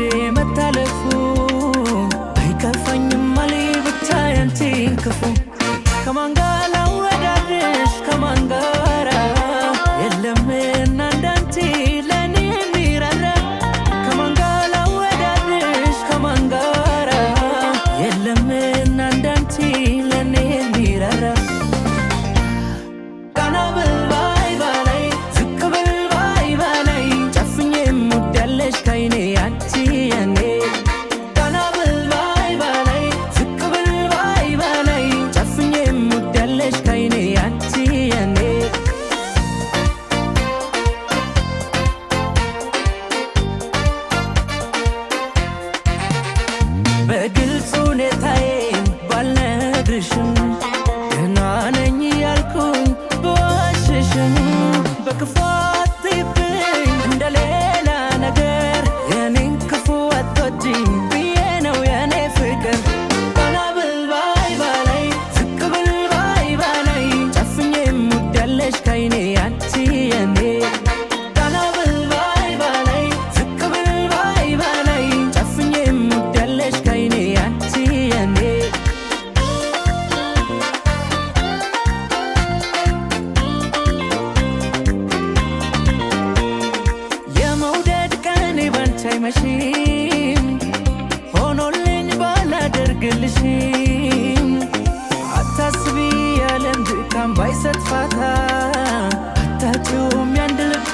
መውደዴ መታለፉ አይከፋኝም አለኝ ብቻ ያንቺን ክፉ ከማን ጋር ላወዳድርሽ ከማን ጋር የለምና እንዳንቺ ለኔ የሚራራ ከማን ጋር ላወዳድርሽ ከማን ጋር የለምና እንዳንቺ ለኔ የሚራራ ቀና ብል ባይ ባላይ ዝቅ ብል ባይ ባላይ ጨፍኜ የምወዳለሽ ከዓይኔ አንቺ የኔ ቀና ብል ባይ ባላይ ዝቅ ብል ባይ ባላይ ጨፍኜ የምወዳለሽ ከዓይኔ አንቺ የኔ በግልጽ ሁኔታዬን ባልነግርሽም ገና ነኝ ያልኩኝ በዋሽሽም በክፉ አትይብኝ እንደሌላ ነገር የኔን ክፉ አትወጂኝ ብዬ ነው የኔ ፍቅር ቀና ብል ባይ ባላይ ዝቅ ብል ባይ ባላይ ጨፍኜ የምወዳለሽ ከዓይኔ አንቺ የኔ ቀና ብል ባይ ባላይ ዝቅ ብል ባይ ባላይ ጨፍኜ የምወዳለሽ ከዓይኔ አንቺ የኔ የመውደድ ቀኔ ባንቺ አይመሽም ሆኖልኝ ባላደርግልሽም አታስቢ ያለም ድካም ባይሰጥ ፋታ አታጭውም ያንድ ልብ